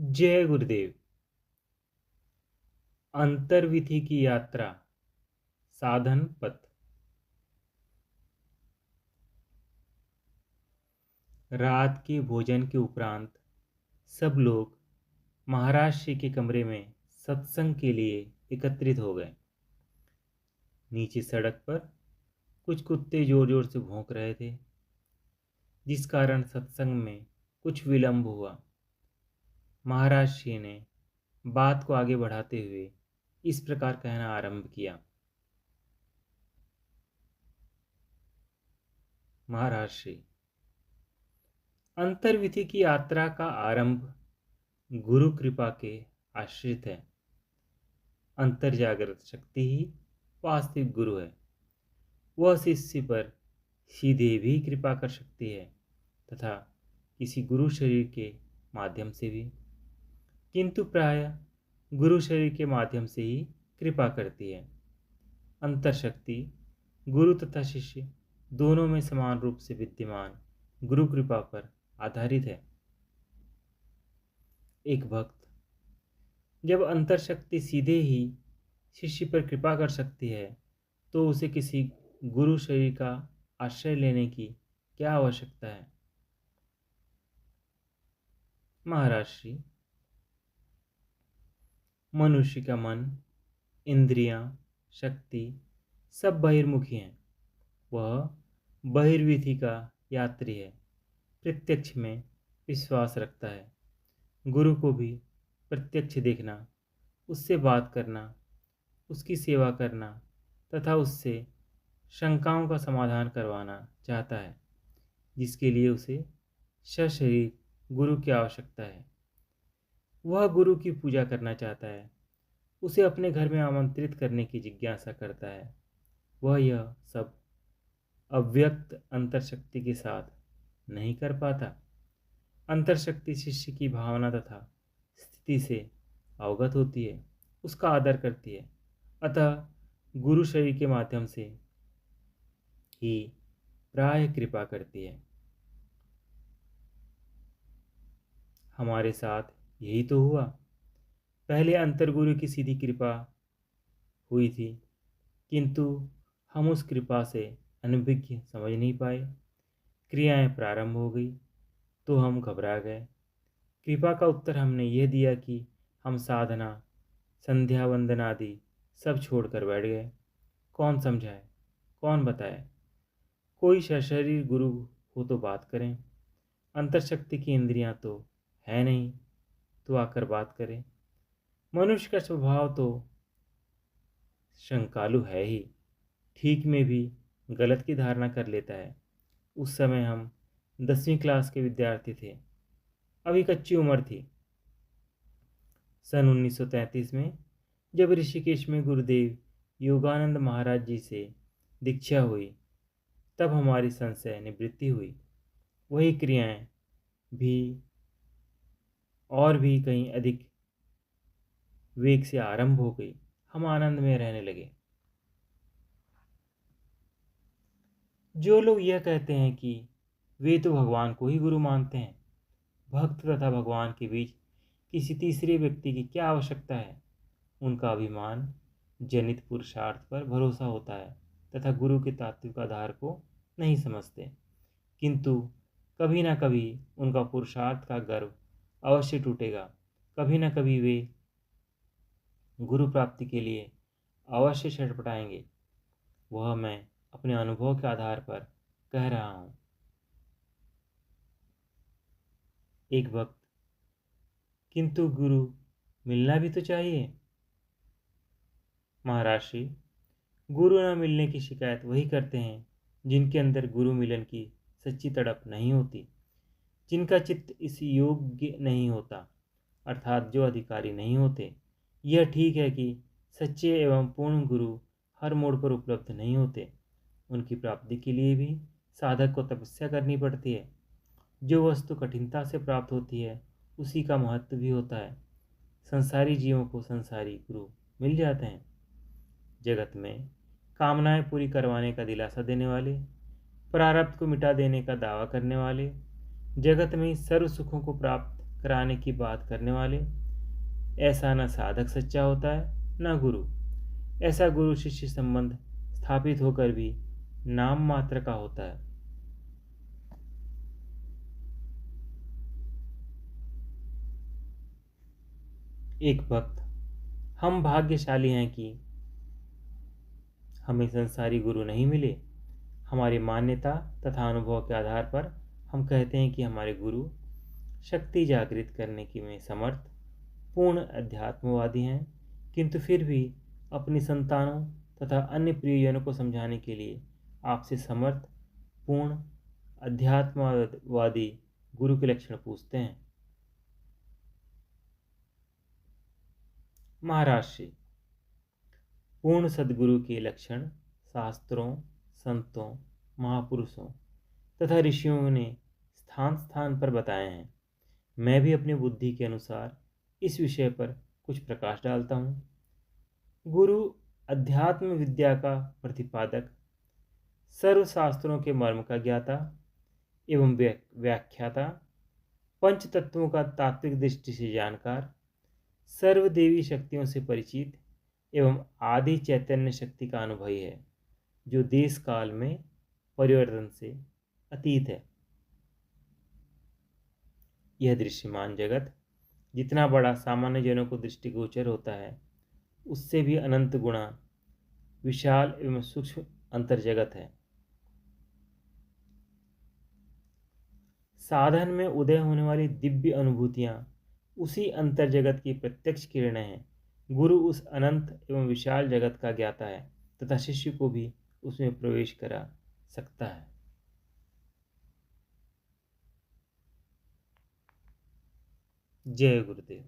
जय गुरुदेव। अंतर्विधि की यात्रा साधन पथ। रात के भोजन के उपरांत सब लोग महाराज श्री के कमरे में सत्संग के लिए एकत्रित हो गए। नीचे सड़क पर कुछ कुत्ते जोर जोर से भौंक रहे थे, जिस कारण सत्संग में कुछ विलंब हुआ। महाराज श्री ने बात को आगे बढ़ाते हुए इस प्रकार कहना आरंभ किया। महाराज श्री, अंतर्विधि की यात्रा का आरंभ गुरु कृपा के आश्रित है। अंतर जागृत शक्ति ही वास्तविक गुरु है। वह शिष्य पर सीधे भी कृपा कर सकती है तथा किसी गुरु शरीर के माध्यम से भी, किंतु प्रायः गुरु शरीर के माध्यम से ही कृपा करती है। अंतर शक्ति गुरु तथा शिष्य दोनों में समान रूप से विद्यमान गुरु कृपा पर आधारित है। एक भक्त जब अंतर शक्ति सीधे ही शिष्य पर कृपा कर सकती है तो उसे किसी गुरु शरीर का आश्रय लेने की क्या आवश्यकता है। महाराज श्री, मनुष्य का मन, इंद्रियां, शक्ति सब बहिर्मुखी हैं। वह बहिर्विधि का यात्री है। प्रत्यक्ष में विश्वास रखता है। गुरु को भी प्रत्यक्ष देखना, उससे बात करना, उसकी सेवा करना तथा उससे शंकाओं का समाधान करवाना चाहता है, जिसके लिए उसे सशरीर गुरु की आवश्यकता है। वह गुरु की पूजा करना चाहता है, उसे अपने घर में आमंत्रित करने की जिज्ञासा करता है। वह यह सब अव्यक्त अंतर्शक्ति के साथ नहीं कर पाता। अंतर्शक्ति शिष्य की भावना तथा स्थिति से अवगत होती है, उसका आदर करती है, अतः गुरु शरीर के माध्यम से ही प्राय कृपा करती है। हमारे साथ यही तो हुआ। पहले अंतर्गुरु की सीधी कृपा हुई थी, किंतु हम उस कृपा से अनभिज्ञ समझ नहीं पाए। क्रियाएं प्रारंभ हो गई तो हम घबरा गए। कृपा का उत्तर हमने यह दिया कि हम साधना, संध्या वंदन आदि सब छोड़कर बैठ गए। कौन समझाए, कौन बताए। कोई सशरीर गुरु हो तो बात करें। अंतर्शक्ति की इंद्रियां तो है नहीं, तो आकर बात करें। मनुष्य का स्वभाव तो शंकालु है ही, ठीक में भी गलत की धारणा कर लेता है। उस समय हम 10वीं क्लास के विद्यार्थी थे, अभी कच्ची उम्र थी। सन 1933 में जब ऋषिकेश में गुरुदेव योगानंद महाराज जी से दीक्षा हुई, तब हमारी संशय निवृत्ति हुई। वही क्रियाएं भी और भी कहीं अधिक वेग से आरंभ हो गई। हम आनंद में रहने लगे। जो लोग यह कहते हैं कि वे तो भगवान को ही गुरु मानते हैं, भक्त तथा भगवान के बीच किसी तीसरे व्यक्ति की क्या आवश्यकता है, उनका अभिमान जनित पुरुषार्थ पर भरोसा होता है तथा गुरु के तात्विक आधार को नहीं समझते। किंतु कभी ना कभी उनका पुरुषार्थ का गर्व अवश्य टूटेगा। कभी ना कभी वे गुरु प्राप्ति के लिए अवश्य छटपटाएंगे। वह मैं अपने अनुभव के आधार पर कह रहा हूँ। एक वक्त, किंतु गुरु मिलना भी तो चाहिए। महाराज श्री, गुरु न मिलने की शिकायत वही करते हैं जिनके अंदर गुरु मिलन की सच्ची तड़प नहीं होती, जिनका चित्त इस योग्य नहीं होता, अर्थात जो अधिकारी नहीं होते। यह ठीक है कि सच्चे एवं पूर्ण गुरु हर मोड़ पर उपलब्ध नहीं होते। उनकी प्राप्ति के लिए भी साधक को तपस्या करनी पड़ती है। जो वस्तु कठिनता से प्राप्त होती है उसी का महत्व भी होता है। संसारी जीवों को संसारी गुरु मिल जाते हैं। जगत में कामनाएं पूरी करवाने का दिलासा देने वाले, प्रारब्ध को मिटा देने का दावा करने वाले, जगत में ही सर्व सुखों को प्राप्त कराने की बात करने वाले, ऐसा न साधक सच्चा होता है न गुरु। ऐसा गुरु शिष्य संबंध स्थापित होकर भी नाम मात्र का होता है। एक भक्त, हम भाग्यशाली हैं कि हमें संसारी गुरु नहीं मिले। हमारी मान्यता तथा अनुभव के आधार पर हम कहते हैं कि हमारे गुरु शक्ति जागृत करने की में समर्थ पूर्ण अध्यात्मवादी हैं, किंतु फिर भी अपनी संतानों तथा अन्य प्रियजनों को समझाने के लिए आपसे समर्थ पूर्ण अध्यात्मवादी गुरु के लक्षण पूछते हैं। महाराष्ट्र, पूर्ण सद्गुरु के लक्षण शास्त्रों, संतों, महापुरुषों तथा ऋषियों ने स्थान स्थान पर बताए हैं। मैं भी अपनी बुद्धि के अनुसार इस विषय पर कुछ प्रकाश डालता हूँ। गुरु अध्यात्म विद्या का प्रतिपादक, सर्वशास्त्रों के मर्म का ज्ञाता एवं व्याख्याता, पंच तत्वों का तात्विक दृष्टि से जानकार, सर्वदेवी शक्तियों से परिचित एवं आदि चैतन्य शक्ति का अनुभवी है, जो देश काल में परिवर्तन से अतीत है। यह दृश्यमान जगत जितना बड़ा सामान्य जनों को दृष्टिगोचर होता है, उससे भी अनंत गुणा विशाल एवं सूक्ष्म अंतर जगत है। साधन में उदय होने वाली दिव्य अनुभूतियां उसी अंतर जगत की प्रत्यक्ष किरणें हैं। गुरु उस अनंत एवं विशाल जगत का ज्ञाता है तथा शिष्य को भी उसमें प्रवेश करा सकता है। जय गुरुदेव।